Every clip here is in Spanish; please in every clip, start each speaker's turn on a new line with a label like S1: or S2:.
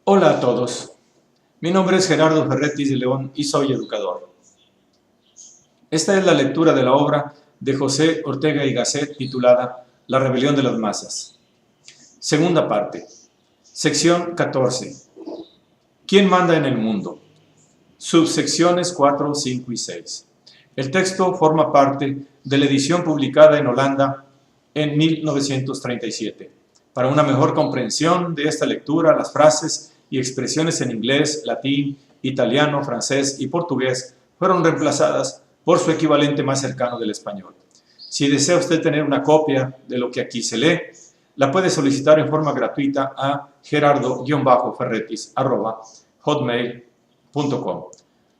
S1: Hola a todos, mi nombre es Gerardo Ferretis de León y soy educador. Esta es la lectura de la obra de José Ortega y Gasset titulada La rebelión de las masas. Segunda parte, sección 14. ¿Quién manda en el mundo? Subsecciones 4, 5 y 6. El texto forma parte de la edición publicada en Holanda en 1937. Para una mejor comprensión de esta lectura, las frases y expresiones en inglés, latín, italiano, francés y portugués fueron reemplazadas por su equivalente más cercano del español. Si desea usted tener una copia de lo que aquí se lee, la puede solicitar en forma gratuita a gerardo-ferretis@hotmail.com.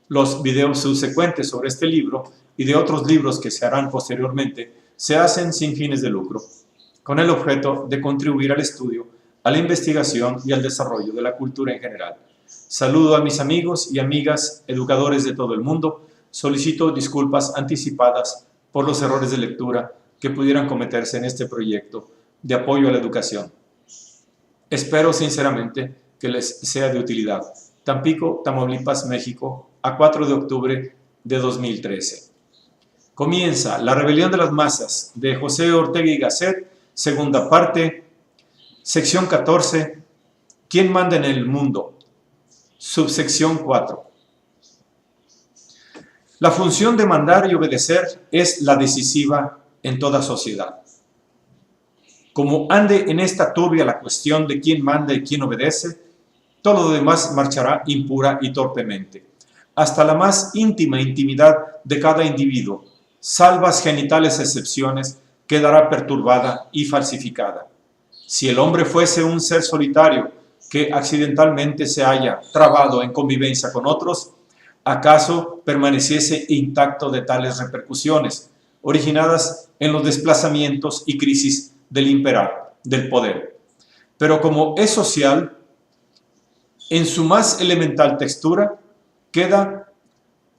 S1: Los videos subsecuentes sobre este libro y de otros libros que se harán posteriormente se hacen sin fines de lucro, con el objeto de contribuir al estudio, a la investigación y al desarrollo de la cultura en general. Saludo a mis amigos y amigas educadores de todo el mundo. Solicito disculpas anticipadas por los errores de lectura que pudieran cometerse en este proyecto de apoyo a la educación. Espero sinceramente que les sea de utilidad. Tampico, Tamaulipas, México, a 4 de octubre de 2013. Comienza La rebelión de las masas de José Ortega y Gasset, segunda parte, sección 14, ¿Quién manda en el mundo? Subsección 4. La función de mandar y obedecer es la decisiva en toda sociedad. Como ande en esta turbia la cuestión de quién manda y quién obedece, todo lo demás marchará impura y torpemente. Hasta la más íntima intimidad de cada individuo, salvas genitales excepciones, quedará perturbada y falsificada. Si el hombre fuese un ser solitario que accidentalmente se haya trabado en convivencia con otros, ¿acaso permaneciese intacto de tales repercusiones, originadas en los desplazamientos y crisis del imperar, del poder? Pero como es social, en su más elemental textura, queda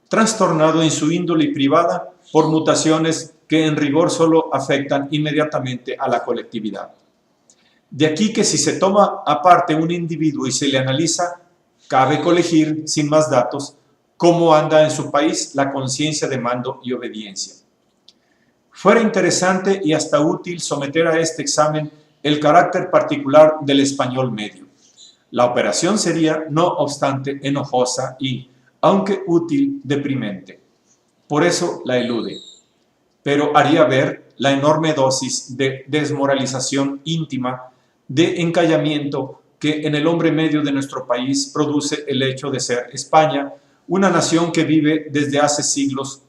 S1: trastornado en su índole privada por mutaciones que en rigor solo afectan inmediatamente a la colectividad. De aquí que si se toma aparte un individuo y se le analiza, cabe colegir, sin más datos, cómo anda en su país la conciencia de mando y obediencia. Fuera interesante y hasta útil someter a este examen el carácter particular del español medio. La operación sería, no obstante, enojosa y, aunque útil, deprimente. Por eso la elude. Pero haría ver la enorme dosis de desmoralización íntima, de encallamiento que en el hombre medio de nuestro país produce el hecho de ser España, una nación que vive desde hace siglos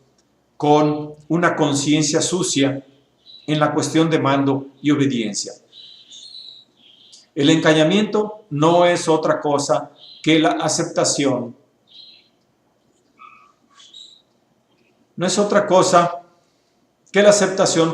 S1: con una conciencia sucia en la cuestión de mando y obediencia. El encallamiento no es otra cosa que la aceptación,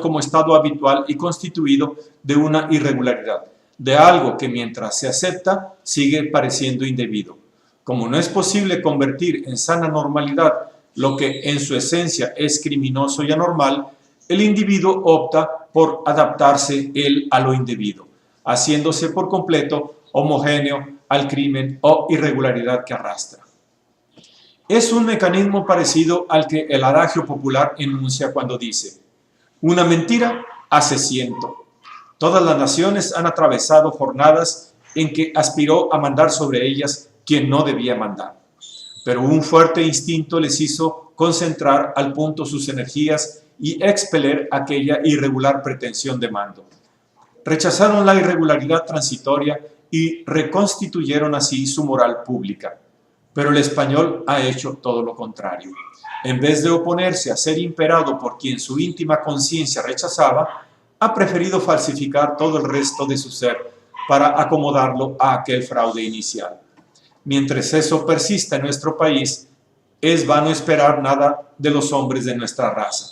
S1: como estado habitual y constituido de una irregularidad, de algo que mientras se acepta sigue pareciendo indebido. Como no es posible convertir en sana normalidad lo que en su esencia es criminoso y anormal, el individuo opta por adaptarse él a lo indebido, haciéndose por completo homogéneo al crimen o irregularidad que arrastra. Es un mecanismo parecido al que el adagio popular enuncia cuando dice: una mentira hace 100. Todas las naciones han atravesado jornadas en que aspiró a mandar sobre ellas quien no debía mandar. Pero un fuerte instinto les hizo concentrar al punto sus energías y expeler aquella irregular pretensión de mando. Rechazaron la irregularidad transitoria y reconstituyeron así su moral pública. Pero el español ha hecho todo lo contrario. En vez de oponerse a ser imperado por quien su íntima conciencia rechazaba, ha preferido falsificar todo el resto de su ser para acomodarlo a aquel fraude inicial. Mientras eso persista en nuestro país, es vano esperar nada de los hombres de nuestra raza.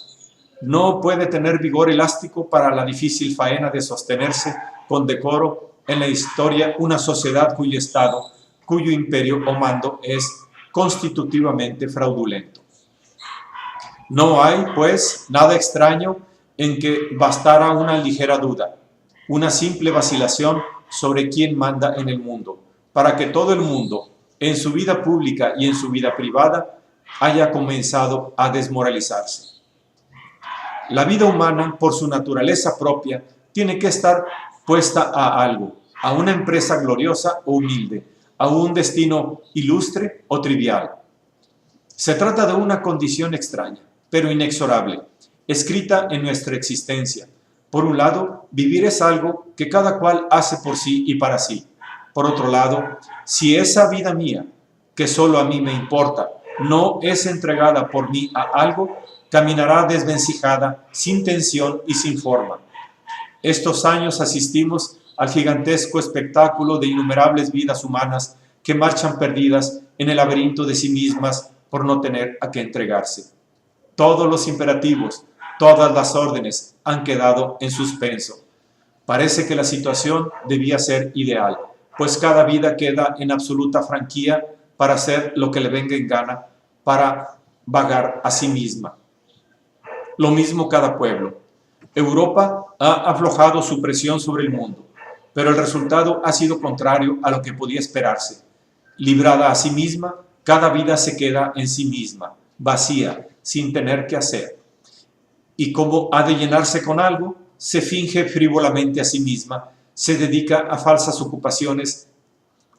S1: No puede tener vigor elástico para la difícil faena de sostenerse con decoro en la historia una sociedad cuyo estado, cuyo imperio o mando es constitutivamente fraudulento. No hay, pues, nada extraño en que bastara una ligera duda, una simple vacilación sobre quién manda en el mundo, para que todo el mundo, en su vida pública y en su vida privada, haya comenzado a desmoralizarse. La vida humana, por su naturaleza propia, tiene que estar puesta a algo, a una empresa gloriosa o humilde, a un destino ilustre o trivial. Se trata de una condición extraña, pero inexorable, escrita en nuestra existencia. Por un lado, vivir es algo que cada cual hace por sí y para sí. Por otro lado, si esa vida mía, que solo a mí me importa, no es entregada por mí a algo, caminará desvencijada, sin tensión y sin forma. Estos años asistimos al gigantesco espectáculo de innumerables vidas humanas que marchan perdidas en el laberinto de sí mismas por no tener a qué entregarse. Todos los imperativos, todas las órdenes han quedado en suspenso. Parece que la situación debía ser ideal, pues cada vida queda en absoluta franquía para hacer lo que le venga en gana, para vagar a sí misma. Lo mismo cada pueblo. Europa ha aflojado su presión sobre el mundo, pero el resultado ha sido contrario a lo que podía esperarse. Librada a sí misma, cada vida se queda en sí misma, vacía, sin tener que hacer. Y como ha de llenarse con algo, se finge frívolamente a sí misma, se dedica a falsas ocupaciones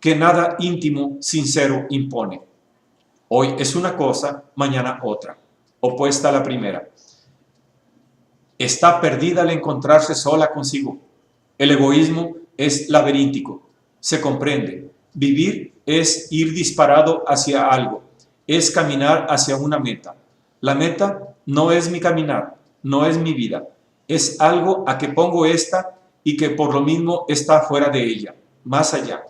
S1: que nada íntimo, sincero impone. Hoy es una cosa, mañana otra, opuesta a la primera. Está perdida al encontrarse sola consigo. El egoísmo es laberíntico, se comprende. Vivir es ir disparado hacia algo, es caminar hacia una meta. La meta no es mi caminar, no es mi vida, es algo a que pongo esta y que por lo mismo está fuera de ella, más allá.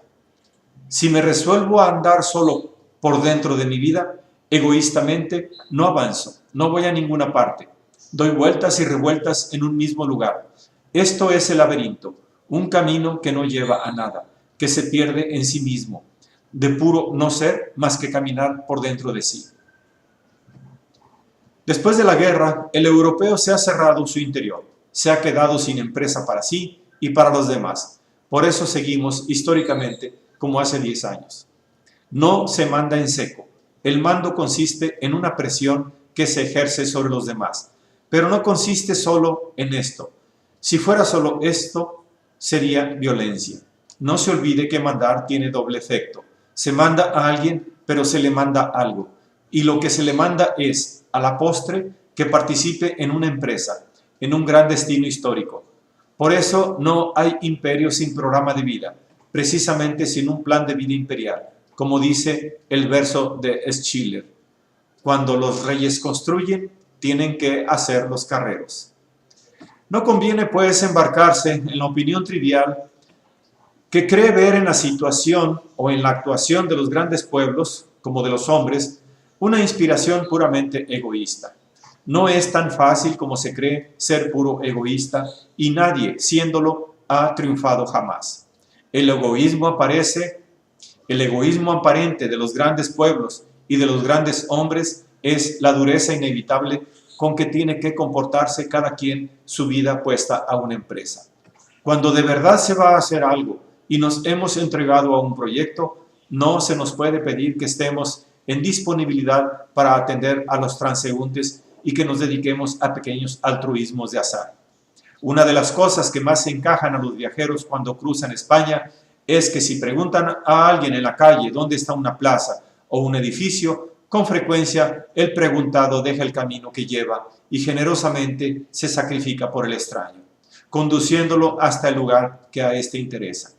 S1: Si me resuelvo a andar solo por dentro de mi vida, egoístamente no avanzo, no voy a ninguna parte. Doy vueltas y revueltas en un mismo lugar. Esto es el laberinto, un camino que no lleva a nada, que se pierde en sí mismo, de puro no ser más que caminar por dentro de sí. Después de la guerra, el europeo se ha cerrado su interior, se ha quedado sin empresa para sí y para los demás. Por eso seguimos históricamente como hace 10 años. No se manda en seco. El mando consiste en una presión que se ejerce sobre los demás, pero no consiste solo en esto. Si fuera solo esto, sería violencia. No se olvide que mandar tiene doble efecto. Se manda a alguien, pero se le manda algo. Y lo que se le manda es, a la postre, que participe en una empresa, en un gran destino histórico. Por eso no hay imperio sin programa de vida, precisamente sin un plan de vida imperial, como dice el verso de Schiller. Cuando los reyes construyen, tienen que hacer los carreros. No conviene, pues, embarcarse en la opinión trivial que cree ver en la situación o en la actuación de los grandes pueblos, como de los hombres, una inspiración puramente egoísta. No es tan fácil como se cree ser puro egoísta y nadie, siéndolo, ha triunfado jamás. El egoísmo aparente de los grandes pueblos y de los grandes hombres es la dureza inevitable con que tiene que comportarse cada quien su vida puesta a una empresa. Cuando de verdad se va a hacer algo y nos hemos entregado a un proyecto, no se nos puede pedir que estemos en disponibilidad para atender a los transeúntes y que nos dediquemos a pequeños altruismos de azar. Una de las cosas que más encajan a los viajeros cuando cruzan España es que si preguntan a alguien en la calle dónde está una plaza o un edificio, con frecuencia el preguntado deja el camino que lleva y generosamente se sacrifica por el extraño, conduciéndolo hasta el lugar que a éste interesa.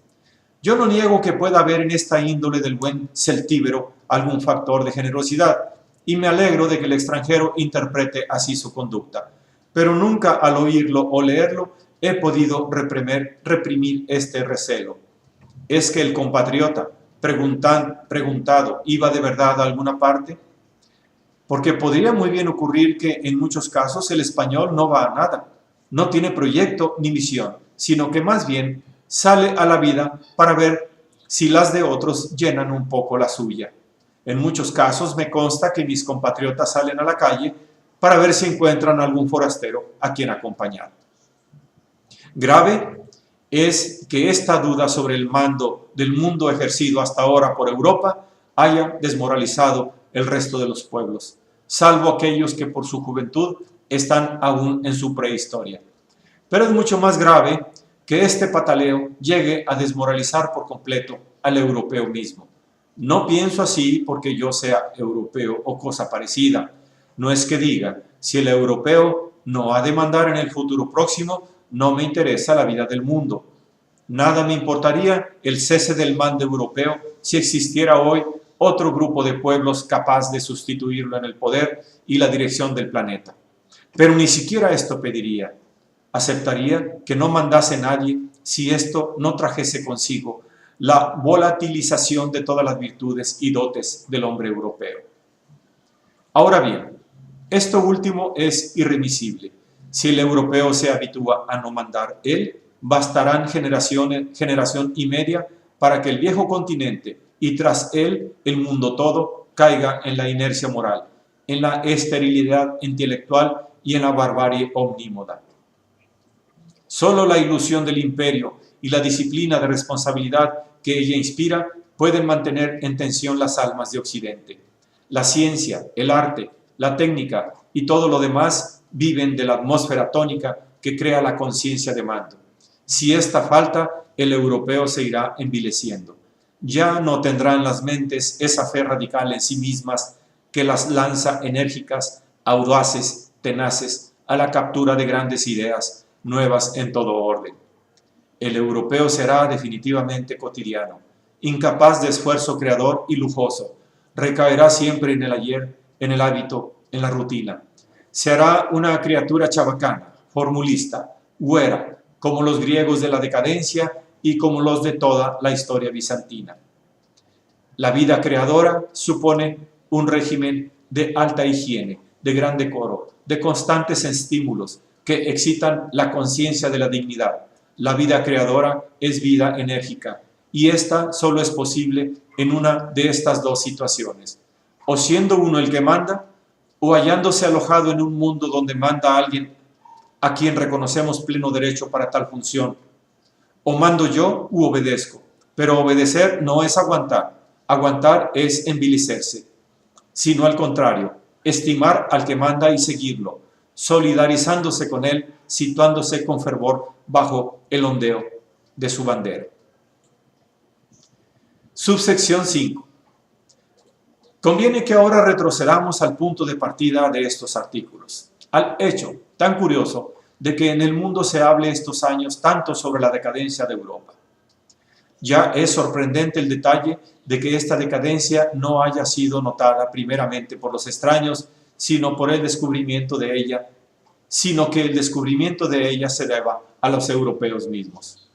S1: Yo no niego que pueda haber en esta índole del buen celtíbero algún factor de generosidad y me alegro de que el extranjero interprete así su conducta, pero nunca al oírlo o leerlo he podido reprimir este recelo. ¿Es que el compatriota preguntado iba de verdad a alguna parte? Porque podría muy bien ocurrir que en muchos casos el español no va a nada, no tiene proyecto ni misión, sino que más bien sale a la vida para ver si las de otros llenan un poco la suya. En muchos casos me consta que mis compatriotas salen a la calle para ver si encuentran algún forastero a quien acompañar. Grave es que esta duda sobre el mando del mundo ejercido hasta ahora por Europa haya desmoralizado el resto de los pueblos, salvo aquellos que por su juventud están aún en su prehistoria. Pero es mucho más grave que este pataleo llegue a desmoralizar por completo al europeo mismo. No pienso así porque yo sea europeo o cosa parecida. No es que diga, si el europeo no ha de mandar en el futuro próximo, no me interesa la vida del mundo. Nada me importaría el cese del mando europeo si existiera hoy otro grupo de pueblos capaz de sustituirlo en el poder y la dirección del planeta. Pero ni siquiera esto pediría. Aceptaría que no mandase nadie si esto no trajese consigo la volatilización de todas las virtudes y dotes del hombre europeo. Ahora bien, esto último es irremisible. Si el europeo se habitúa a no mandar él, bastarán generación y media para que el viejo continente y tras él el mundo todo caiga en la inercia moral, en la esterilidad intelectual y en la barbarie omnímoda. Solo la ilusión del imperio y la disciplina de responsabilidad que ella inspira pueden mantener en tensión las almas de Occidente. La ciencia, el arte, la técnica y todo lo demás viven de la atmósfera tónica que crea la conciencia de mando. Si esta falta, el europeo se irá envileciendo. Ya no tendrán las mentes esa fe radical en sí mismas que las lanza enérgicas, audaces, tenaces, a la captura de grandes ideas nuevas en todo orden. El europeo será definitivamente cotidiano, incapaz de esfuerzo creador y lujoso, recaerá siempre en el ayer, en el hábito, en la rutina. Se hará una criatura chabacana, formulista, huera, como los griegos de la decadencia y como los de toda la historia bizantina. La vida creadora supone un régimen de alta higiene, de gran decoro, de constantes estímulos que excitan la conciencia de la dignidad. La vida creadora es vida enérgica y esta solo es posible en una de estas dos situaciones, o siendo uno el que manda, o hallándose alojado en un mundo donde manda alguien a quien reconocemos pleno derecho para tal función. O mando yo u obedezco, pero obedecer no es aguantar, aguantar es envilecerse, sino al contrario, estimar al que manda y seguirlo, solidarizándose con él, situándose con fervor bajo el ondeo de su bandera. Subsección 5. Conviene que ahora retrocedamos al punto de partida de estos artículos, al hecho tan curioso de que en el mundo se hable estos años tanto sobre la decadencia de Europa. Ya es sorprendente el detalle de que esta decadencia no haya sido notada primeramente por los extraños, sino por el descubrimiento de ella, sino que el descubrimiento de ella se deba a los europeos mismos.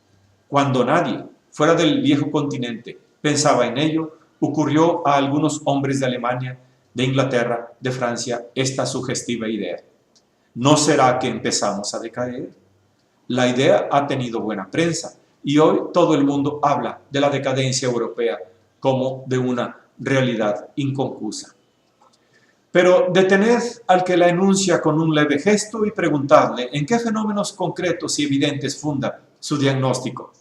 S1: Cuando nadie, fuera del viejo continente, pensaba en ello, ocurrió a algunos hombres de Alemania, de Inglaterra, de Francia, esta sugestiva idea. ¿No será que empezamos a decaer? La idea ha tenido buena prensa y hoy todo el mundo habla de la decadencia europea como de una realidad inconcusa. Pero detened al que la enuncia con un leve gesto y preguntadle en qué fenómenos concretos y evidentes funda su diagnóstico.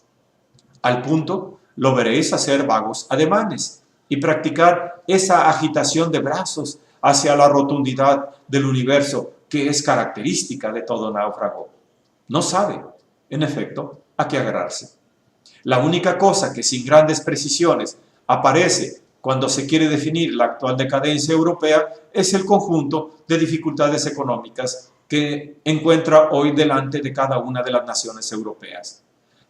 S1: Al punto lo veréis hacer vagos ademanes y practicar esa agitación de brazos hacia la rotundidad del universo que es característica de todo náufrago. No sabe, en efecto, a qué agarrarse. La única cosa que sin grandes precisiones aparece cuando se quiere definir la actual decadencia europea es el conjunto de dificultades económicas que encuentra hoy delante de cada una de las naciones europeas.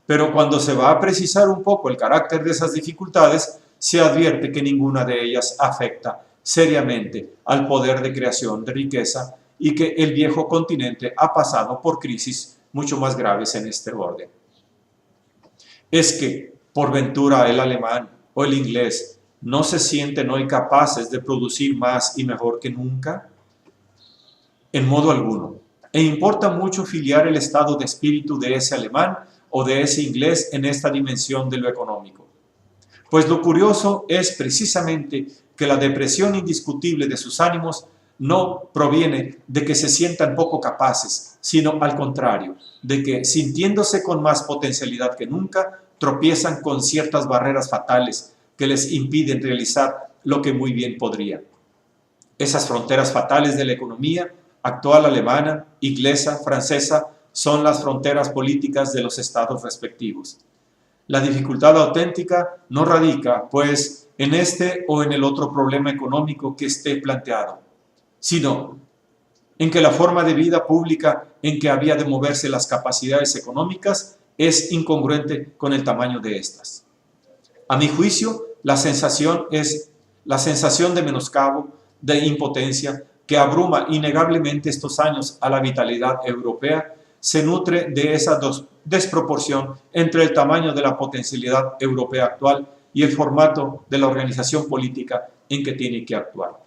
S1: Pero cuando se va a precisar un poco el carácter de esas dificultades, se advierte que ninguna de ellas afecta seriamente al poder de creación de riqueza y que el viejo continente ha pasado por crisis mucho más graves en este orden. Es que, por ventura, el alemán o el inglés no se sienten hoy capaces de producir más y mejor que nunca. En modo alguno. E importa mucho filiar el estado de espíritu de ese alemán o de ese inglés en esta dimensión de lo económico. Pues lo curioso es precisamente que la depresión indiscutible de sus ánimos no proviene de que se sientan poco capaces, sino al contrario, de que sintiéndose con más potencialidad que nunca, tropiezan con ciertas barreras fatales que les impiden realizar lo que muy bien podrían. Esas fronteras fatales de la economía actual alemana, inglesa, francesa, son las fronteras políticas de los estados respectivos. La dificultad auténtica no radica, pues, en este o en el otro problema económico que esté planteado, sino en que la forma de vida pública en que había de moverse las capacidades económicas es incongruente con el tamaño de estas. A mi juicio, la sensación es la sensación de menoscabo, de impotencia, que abruma innegablemente estos años a la vitalidad europea, se nutre de esa desproporción entre el tamaño de la potencialidad europea actual y el formato de la organización política en que tiene que actuar.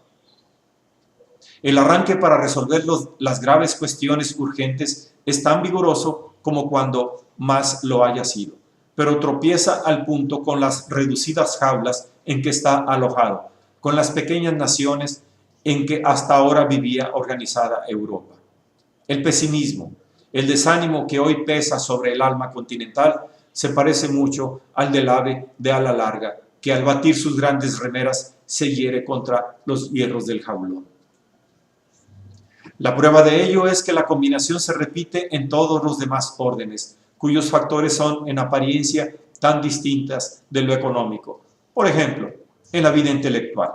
S1: El arranque para resolver las graves cuestiones urgentes es tan vigoroso como cuando más lo haya sido, pero tropieza al punto con las reducidas jaulas en que está alojado, con las pequeñas naciones en que hasta ahora vivía organizada Europa. El pesimismo, el desánimo que hoy pesa sobre el alma continental se parece mucho al del ave de ala larga, que al batir sus grandes remeras se hiere contra los hierros del jaulón. La prueba de ello es que la combinación se repite en todos los demás órdenes, cuyos factores son en apariencia tan distintas de lo económico. Por ejemplo, en la vida intelectual.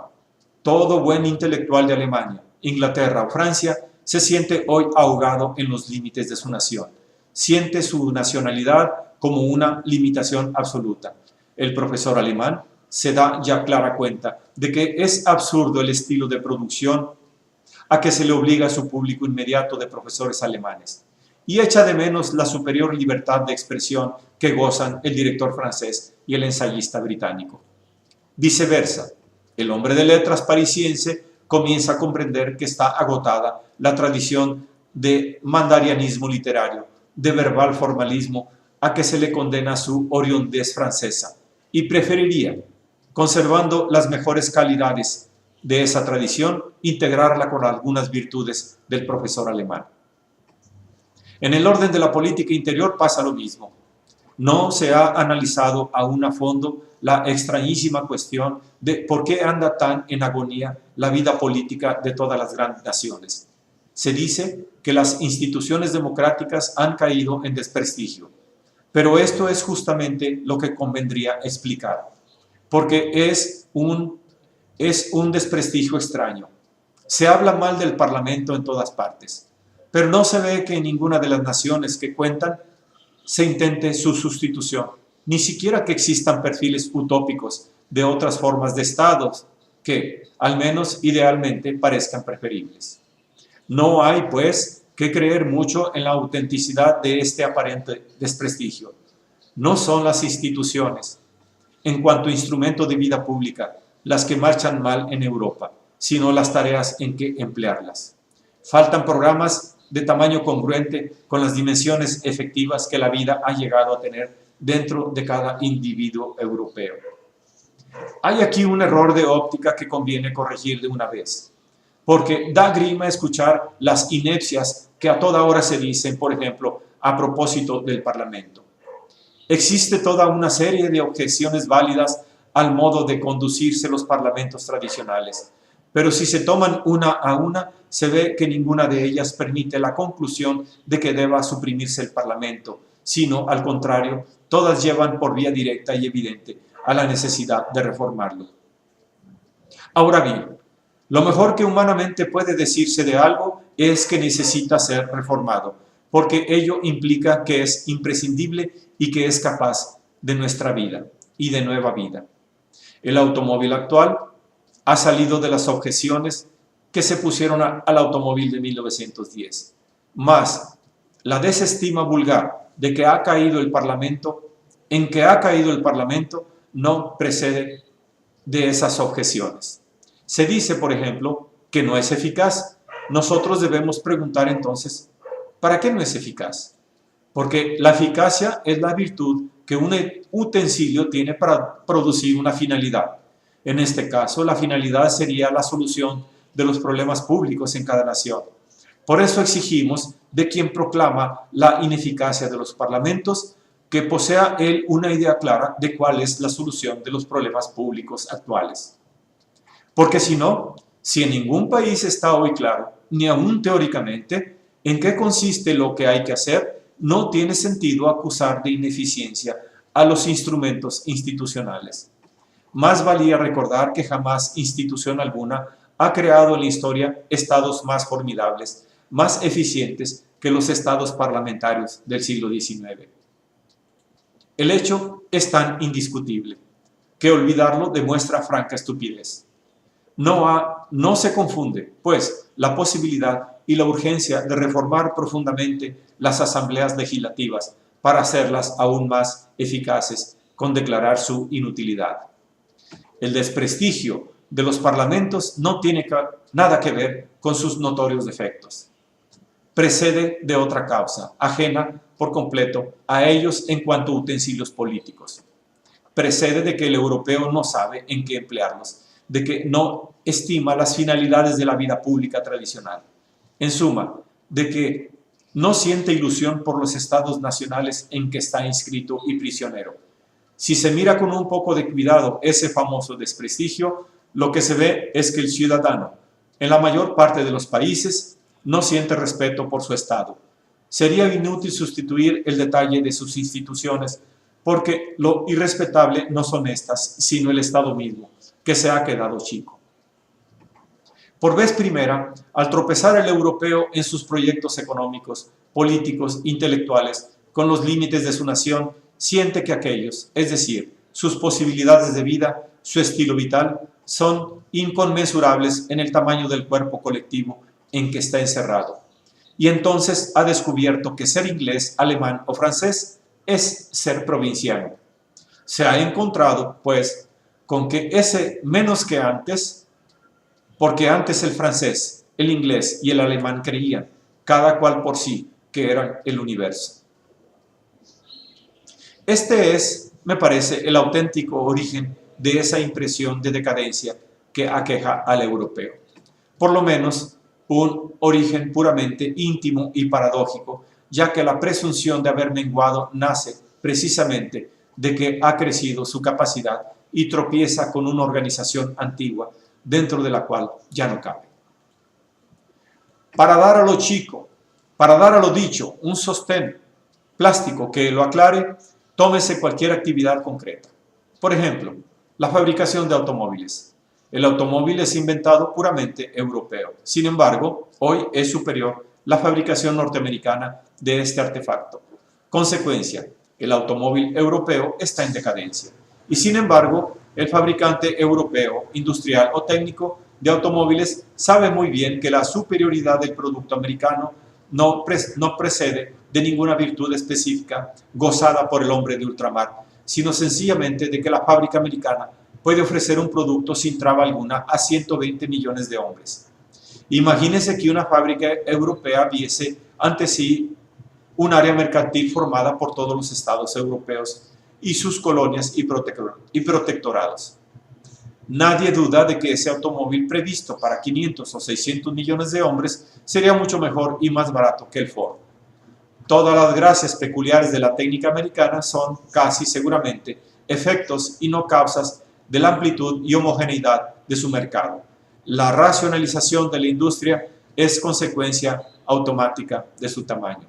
S1: Todo buen intelectual de Alemania, Inglaterra o Francia se siente hoy ahogado en los límites de su nación. Siente su nacionalidad como una limitación absoluta. El profesor alemán se da ya clara cuenta de que es absurdo el estilo de producción a que se le obliga a su público inmediato de profesores alemanes, y echa de menos la superior libertad de expresión que gozan el director francés y el ensayista británico. Viceversa, el hombre de letras parisiense comienza a comprender que está agotada la tradición de mandarianismo literario, de verbal formalismo a que se le condena su oriondez francesa, y preferiría, conservando las mejores calidades de esa tradición, integrarla con algunas virtudes del profesor alemán. En el orden de la política interior pasa lo mismo. No se ha analizado aún a fondo la extrañísima cuestión de por qué anda tan en agonía la vida política de todas las grandes naciones. Se dice que las instituciones democráticas han caído en desprestigio, pero esto es justamente lo que convendría explicar, porque es un desprestigio extraño. Se habla mal del Parlamento en todas partes, pero no se ve que en ninguna de las naciones que cuentan se intente su sustitución, ni siquiera que existan perfiles utópicos de otras formas de estados que, al menos idealmente, parezcan preferibles. No hay, pues, que creer mucho en la autenticidad de este aparente desprestigio. No son las instituciones, en cuanto a instrumento de vida pública, las que marchan mal en Europa, sino las tareas en que emplearlas. Faltan programas de tamaño congruente con las dimensiones efectivas que la vida ha llegado a tener dentro de cada individuo europeo. Hay aquí un error de óptica que conviene corregir de una vez, porque da grima escuchar las inepcias que a toda hora se dicen, por ejemplo, a propósito del Parlamento. Existe toda una serie de objeciones válidas al modo de conducirse los parlamentos tradicionales, pero si se toman una a una, se ve que ninguna de ellas permite la conclusión de que deba suprimirse el Parlamento, sino, al contrario, todas llevan por vía directa y evidente a la necesidad de reformarlo. Ahora bien, lo mejor que humanamente puede decirse de algo es que necesita ser reformado, porque ello implica que es imprescindible y que es capaz de nuestra vida y de nueva vida. El automóvil actual ha salido de las objeciones que se pusieron al automóvil de 1910. Mas la desestima vulgar de que ha caído el Parlamento, en que ha caído el Parlamento, no precede de esas objeciones. Se dice, por ejemplo, que no es eficaz. Nosotros debemos preguntar entonces, ¿para qué no es eficaz? Porque la eficacia es la virtud que un utensilio tiene para producir una finalidad. En este caso, la finalidad sería la solución de los problemas públicos en cada nación. Por eso exigimos de quien proclama la ineficacia de los parlamentos que posea él una idea clara de cuál es la solución de los problemas públicos actuales. Porque si no, si en ningún país está hoy claro, ni aún teóricamente, en qué consiste lo que hay que hacer, no tiene sentido acusar de ineficiencia a los instrumentos institucionales. Más valía recordar que jamás institución alguna ha creado en la historia estados más formidables, más eficientes que los estados parlamentarios del siglo XIX. El hecho es tan indiscutible que olvidarlo demuestra franca estupidez. No se confunde, pues, la posibilidad y la urgencia de reformar profundamente las asambleas legislativas para hacerlas aún más eficaces con declarar su inutilidad. El desprestigio de los parlamentos no tiene nada que ver con sus notorios defectos. Precede de otra causa, ajena por completo a ellos en cuanto a utensilios políticos. Precede de que el europeo no sabe en qué emplearlos, de que no estima las finalidades de la vida pública tradicional. En suma, de que no siente ilusión por los estados nacionales en que está inscrito y prisionero. Si se mira con un poco de cuidado ese famoso desprestigio, lo que se ve es que el ciudadano, en la mayor parte de los países, no siente respeto por su Estado. Sería inútil sustituir el detalle de sus instituciones, porque lo irrespetable no son estas, sino el Estado mismo, que se ha quedado chico. Por vez primera, al tropezar el europeo en sus proyectos económicos, políticos, intelectuales, con los límites de su nación, siente que aquellos, es decir, sus posibilidades de vida, su estilo vital, son inconmensurables en el tamaño del cuerpo colectivo en que está encerrado. Y entonces ha descubierto que ser inglés, alemán o francés es ser provinciano. Se ha encontrado, pues, con que ese menos que antes, porque antes el francés, el inglés y el alemán creían, cada cual por sí, que eran el universo. Este es, me parece, el auténtico origen de esa impresión de decadencia que aqueja al europeo. Por lo menos, un origen puramente íntimo y paradójico, ya que la presunción de haber menguado nace precisamente de que ha crecido su capacidad y tropieza con una organización antigua, dentro de la cual ya no cabe. Para dar a lo chico, para dar a lo dicho un sostén plástico que lo aclare, tómese cualquier actividad concreta. Por ejemplo, la fabricación de automóviles. El automóvil es inventado puramente europeo. Sin embargo, hoy es superior la fabricación norteamericana de este artefacto. Consecuencia, el automóvil europeo está en decadencia. Y sin embargo, el fabricante europeo, industrial o técnico de automóviles sabe muy bien que la superioridad del producto americano no precede de ninguna virtud específica gozada por el hombre de ultramar, sino sencillamente de que la fábrica americana puede ofrecer un producto sin traba alguna a 120 millones de hombres. Imagínense que una fábrica europea viese ante sí un área mercantil formada por todos los estados europeos y sus colonias y protectorados. Nadie duda de que ese automóvil previsto para 500 o 600 millones de hombres sería mucho mejor y más barato que el Ford. Todas las gracias peculiares de la técnica americana son casi seguramente efectos y no causas de la amplitud y homogeneidad de su mercado. La racionalización de la industria es consecuencia automática de su tamaño.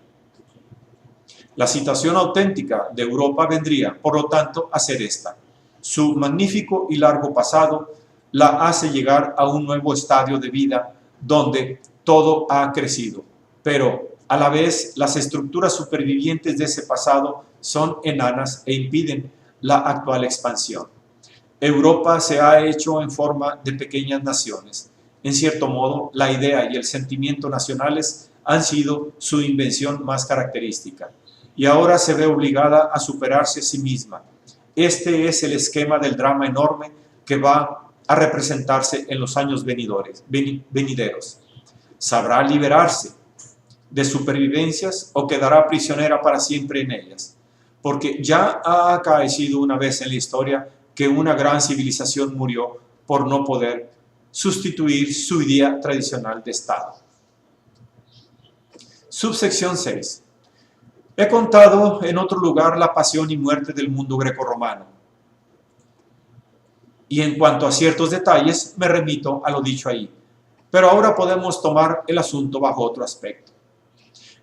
S1: La situación auténtica de Europa vendría, por lo tanto, a ser esta. Su magnífico y largo pasado la hace llegar a un nuevo estadio de vida donde todo ha crecido, pero a la vez las estructuras supervivientes de ese pasado son enanas e impiden la actual expansión. Europa se ha hecho en forma de pequeñas naciones. En cierto modo, la idea y el sentimiento nacionales han sido su invención más característica, y ahora se ve obligada a superarse a sí misma. Este es el esquema del drama enorme que va a representarse en los años venideros. ¿Sabrá liberarse de supervivencias o quedará prisionera para siempre en ellas? Porque ya ha acaecido una vez en la historia que una gran civilización murió por no poder sustituir su idea tradicional de Estado. Subsección 6. He contado en otro lugar la pasión y muerte del mundo grecorromano. Y en cuanto a ciertos detalles, me remito a lo dicho ahí. Pero ahora podemos tomar el asunto bajo otro aspecto.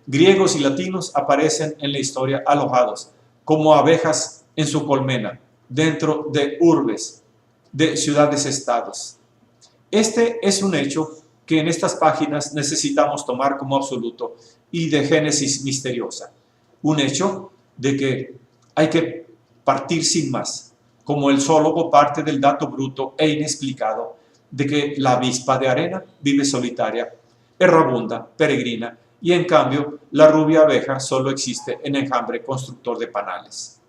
S1: Griegos y latinos aparecen en la historia alojados como abejas en su colmena, dentro de urbes, de ciudades-estados. Este es un hecho que en estas páginas necesitamos tomar como absoluto y de génesis misteriosa. Un hecho de que hay que partir sin más, como el zoólogo parte del dato bruto e inexplicado de que la avispa de arena vive solitaria, errabunda, peregrina, y en cambio la rubia abeja solo existe en enjambre constructor de panales.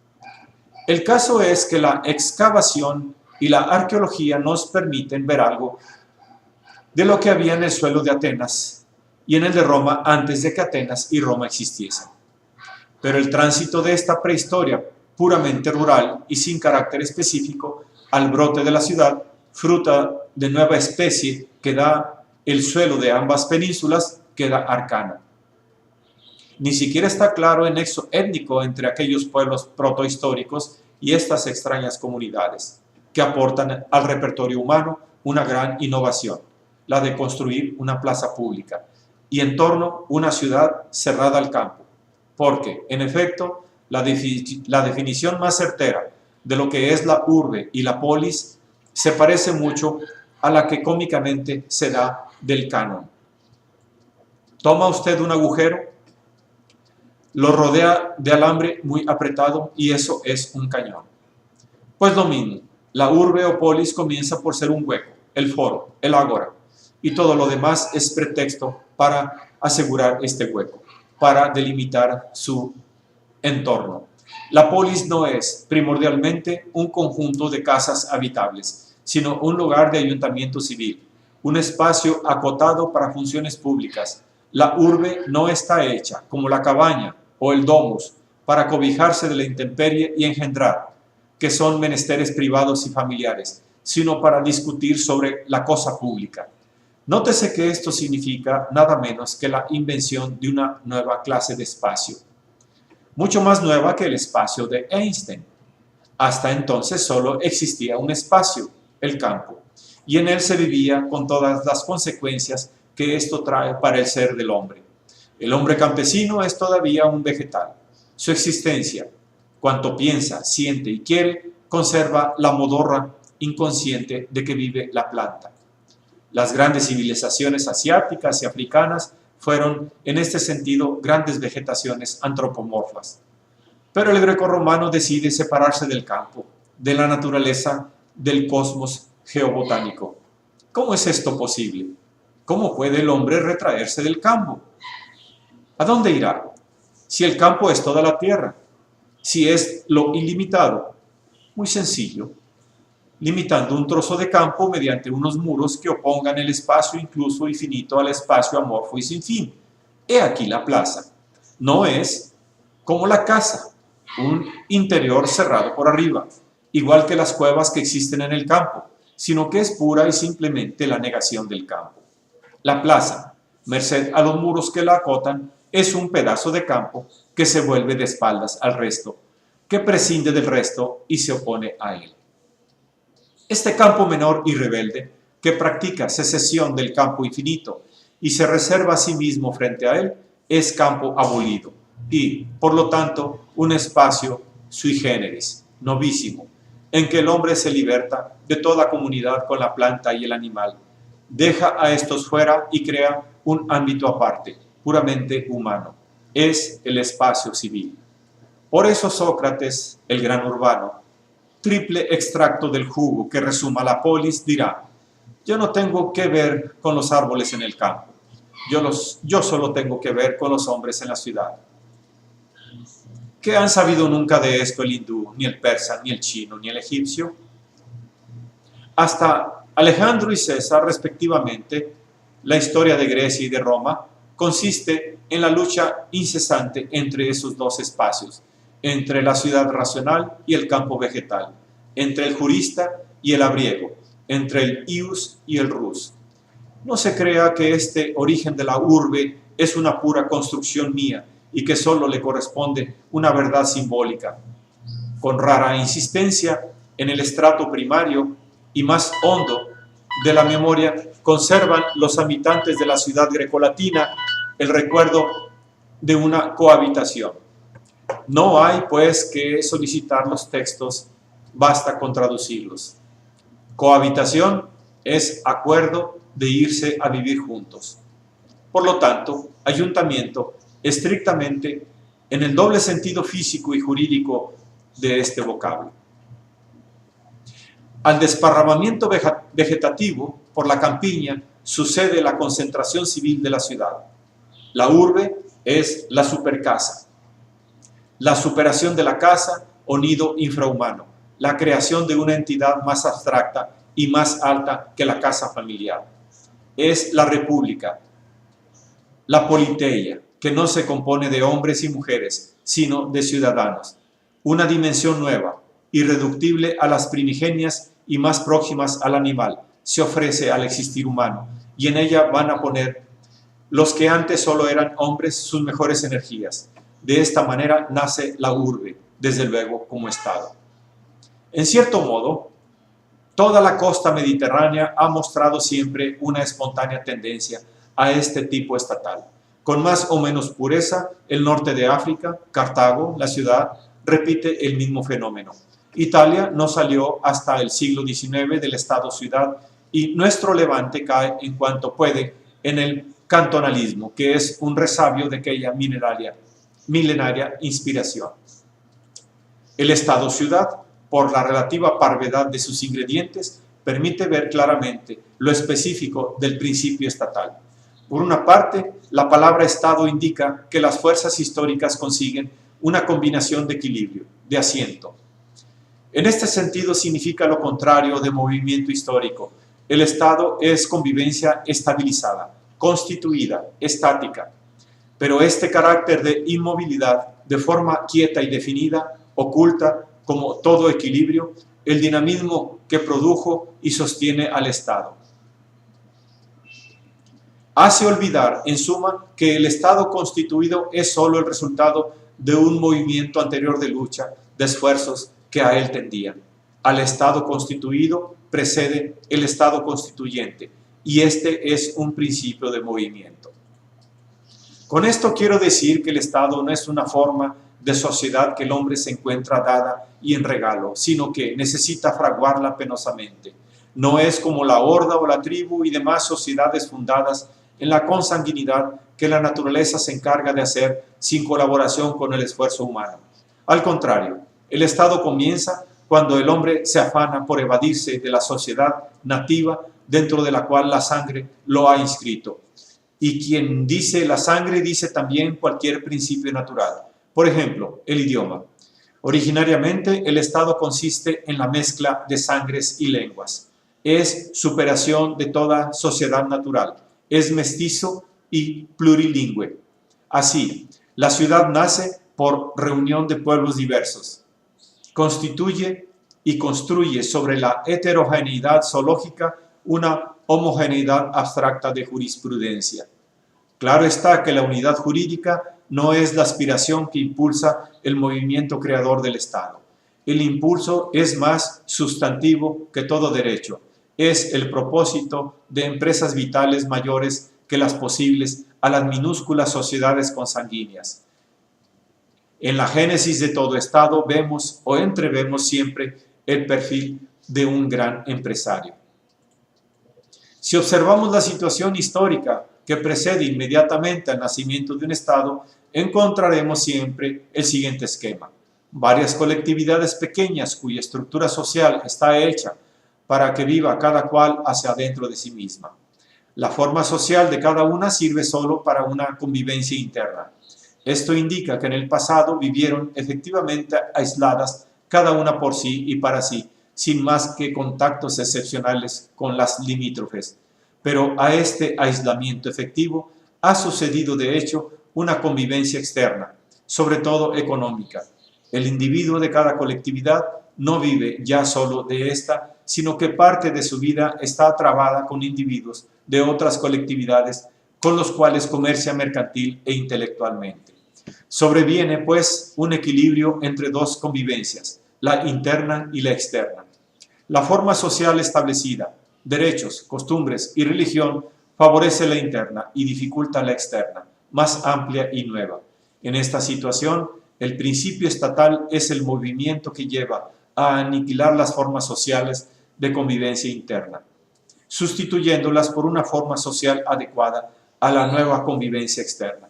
S1: El caso es que la excavación y la arqueología nos permiten ver algo de lo que había en el suelo de Atenas y en el de Roma antes de que Atenas y Roma existiesen. Pero el tránsito de esta prehistoria puramente rural y sin carácter específico al brote de la ciudad, fruta de nueva especie que da el suelo de ambas penínsulas, queda arcano. Ni siquiera está claro el nexo étnico entre aquellos pueblos protohistóricos y estas extrañas comunidades, que aportan al repertorio humano una gran innovación, la de construir una plaza pública, y en torno una ciudad cerrada al campo, porque, en efecto, la definición más certera de lo que es la urbe y la polis se parece mucho a la que cómicamente se da del canon. Toma usted un agujero, lo rodea de alambre muy apretado y eso es un cañón. Pues lo mismo, la urbe o polis comienza por ser un hueco, el foro, el ágora, y todo lo demás es pretexto para asegurar este hueco, para delimitar su entorno. La polis no es primordialmente un conjunto de casas habitables, sino un lugar de ayuntamiento civil, un espacio acotado para funciones públicas. La urbe no está hecha, como la cabaña o el domus, para cobijarse de la intemperie y engendrar, que son menesteres privados y familiares, sino para discutir sobre la cosa pública. Nótese que esto significa nada menos que la invención de una nueva clase de espacio, mucho más nueva que el espacio de Einstein. Hasta entonces solo existía un espacio, el campo, y en él se vivía con todas las consecuencias que esto trae para el ser del hombre. El hombre campesino es todavía un vegetal. Su existencia, cuanto piensa, siente y quiere, conserva la modorra inconsciente de que vive la planta. Las grandes civilizaciones asiáticas y africanas fueron, en este sentido, grandes vegetaciones antropomorfas. Pero el grecorromano decide separarse del campo, de la naturaleza, del cosmos geobotánico. ¿Cómo es esto posible? ¿Cómo puede el hombre retraerse del campo? ¿A dónde irá? Si el campo es toda la tierra, si es lo ilimitado. Muy sencillo, limitando un trozo de campo mediante unos muros que opongan el espacio incluso y finito al espacio amorfo y sin fin. He aquí la plaza. No es como la casa, un interior cerrado por arriba, igual que las cuevas que existen en el campo, sino que es pura y simplemente la negación del campo. La plaza, merced a los muros que la acotan, es un pedazo de campo que se vuelve de espaldas al resto, que prescinde del resto y se opone a él. Este campo menor y rebelde, que practica secesión del campo infinito y se reserva a sí mismo frente a él, es campo abolido y, por lo tanto, un espacio sui generis, novísimo, en que el hombre se liberta de toda comunidad con la planta y el animal, deja a estos fuera y crea un ámbito aparte, puramente humano. Es el espacio civil. Por eso Sócrates, el gran urbano, triple extracto del jugo que resuma la polis, dirá: yo no tengo que ver con los árboles en el campo, yo solo tengo que ver con los hombres en la ciudad. ¿Qué han sabido nunca de esto el hindú, ni el persa, ni el chino, ni el egipcio? Hasta Alejandro y César, respectivamente, la historia de Grecia y de Roma consiste en la lucha incesante entre esos dos espacios, entre la ciudad racional y el campo vegetal, entre el jurista y el abriego, entre el ius y el rus. No se crea que este origen de la urbe es una pura construcción mía y que solo le corresponde una verdad simbólica. Con rara insistencia, en el estrato primario y más hondo de la memoria, conservan los habitantes de la ciudad grecolatina el recuerdo de una cohabitación. No hay, pues, que solicitar los textos, basta con traducirlos. Cohabitación es acuerdo de irse a vivir juntos. Por lo tanto, ayuntamiento, estrictamente en el doble sentido físico y jurídico de este vocablo. Al desparramamiento vegetativo por la campiña sucede la concentración civil de la ciudad. La urbe es la supercasa, la superación de la casa o nido infrahumano, la creación de una entidad más abstracta y más alta que la casa familiar. Es la república, la politeia, que no se compone de hombres y mujeres, sino de ciudadanos. Una dimensión nueva, irreductible a las primigenias y más próximas al animal, se ofrece al existir humano, y en ella van a poner los que antes solo eran hombres sus mejores energías. De esta manera nace la urbe, desde luego como Estado. En cierto modo, toda la costa mediterránea ha mostrado siempre una espontánea tendencia a este tipo estatal. Con más o menos pureza, el norte de África, Cartago, la ciudad, repite el mismo fenómeno. Italia no salió hasta el siglo XIX del Estado-ciudad y nuestro Levante cae en cuanto puede en el cantonalismo, que es un resabio de aquella milenaria inspiración. El Estado-ciudad, por la relativa parvedad de sus ingredientes, permite ver claramente lo específico del principio estatal. Por una parte, la palabra Estado indica que las fuerzas históricas consiguen una combinación de equilibrio, de asiento. En este sentido significa lo contrario de movimiento histórico. El Estado es convivencia estabilizada, constituida, estática. Pero este carácter de inmovilidad, de forma quieta y definida, oculta, como todo equilibrio, el dinamismo que produjo y sostiene al Estado. Hace olvidar, en suma, que el Estado constituido es solo el resultado de un movimiento anterior de lucha, de esfuerzos que a él tendían. Al Estado constituido precede el Estado constituyente, y este es un principio de movimiento. Con esto quiero decir que el Estado no es una forma de sociedad que el hombre se encuentra dada y en regalo, sino que necesita fraguarla penosamente. No es como la horda o la tribu y demás sociedades fundadas en la consanguinidad que la naturaleza se encarga de hacer sin colaboración con el esfuerzo humano. Al contrario, el Estado comienza cuando el hombre se afana por evadirse de la sociedad nativa dentro de la cual la sangre lo ha inscrito. Y quien dice la sangre dice también cualquier principio natural. Por ejemplo, el idioma. Originariamente, el Estado consiste en la mezcla de sangres y lenguas. Es superación de toda sociedad natural. Es mestizo y plurilingüe. Así, la ciudad nace por reunión de pueblos diversos. Constituye y construye sobre la heterogeneidad zoológica una homogeneidad abstracta de jurisprudencia. Claro está que la unidad jurídica no es la aspiración que impulsa el movimiento creador del Estado. El impulso es más sustantivo que todo derecho. Es el propósito de empresas vitales mayores que las posibles a las minúsculas sociedades consanguíneas. En la génesis de todo Estado vemos o entrevemos siempre el perfil de un gran empresario. Si observamos la situación histórica que precede inmediatamente al nacimiento de un Estado, encontraremos siempre el siguiente esquema. Varias colectividades pequeñas cuya estructura social está hecha para que viva cada cual hacia adentro de sí misma. La forma social de cada una sirve solo para una convivencia interna. Esto indica que en el pasado vivieron efectivamente aisladas cada una por sí y para sí, sin más que contactos excepcionales con las limítrofes. Pero a este aislamiento efectivo ha sucedido de hecho una convivencia externa, sobre todo económica. El individuo de cada colectividad no vive ya solo de esta, sino que parte de su vida está trabada con individuos de otras colectividades con los cuales comercia mercantil e intelectualmente. Sobreviene, pues, un equilibrio entre dos convivencias, la interna y la externa. La forma social establecida, derechos, costumbres y religión favorece la interna y dificulta la externa, más amplia y nueva. En esta situación, el principio estatal es el movimiento que lleva a aniquilar las formas sociales de convivencia interna, sustituyéndolas por una forma social adecuada a la nueva convivencia externa.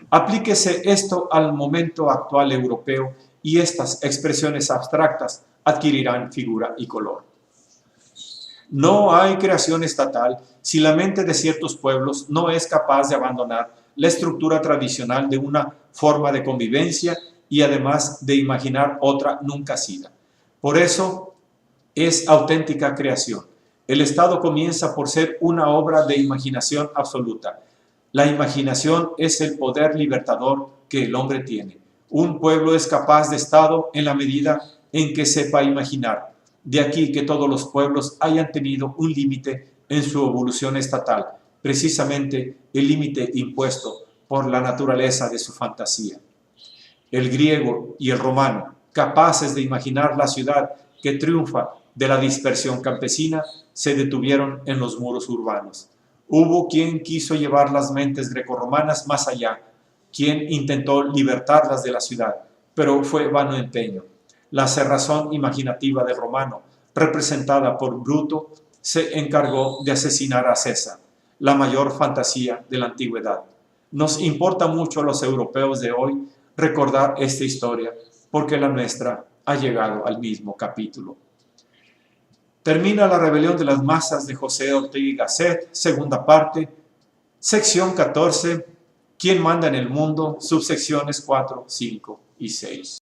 S1: Aplíquese esto al momento actual europeo y estas expresiones abstractas adquirirán figura y color. No hay creación estatal si la mente de ciertos pueblos no es capaz de abandonar la estructura tradicional de una forma de convivencia y además de imaginar otra nunca sida. Por eso es auténtica creación. El Estado comienza por ser una obra de imaginación absoluta. La imaginación es el poder libertador que el hombre tiene. Un pueblo es capaz de Estado en la medida en que sepa imaginar. De aquí que todos los pueblos hayan tenido un límite en su evolución estatal, precisamente el límite impuesto por la naturaleza de su fantasía. El griego y el romano, capaces de imaginar la ciudad que triunfa de la dispersión campesina, se detuvieron en los muros urbanos. Hubo quien quiso llevar las mentes grecorromanas más allá, quien intentó libertarlas de la ciudad, pero fue vano empeño. La cerrazón imaginativa del romano, representada por Bruto, se encargó de asesinar a César, la mayor fantasía de la antigüedad. Nos importa mucho a los europeos de hoy recordar esta historia, porque la nuestra ha llegado al mismo capítulo. Termina la rebelión de las masas de José Ortega y Gasset, segunda parte, sección 14, ¿Quién manda en el mundo? Subsecciones 4, 5 y 6.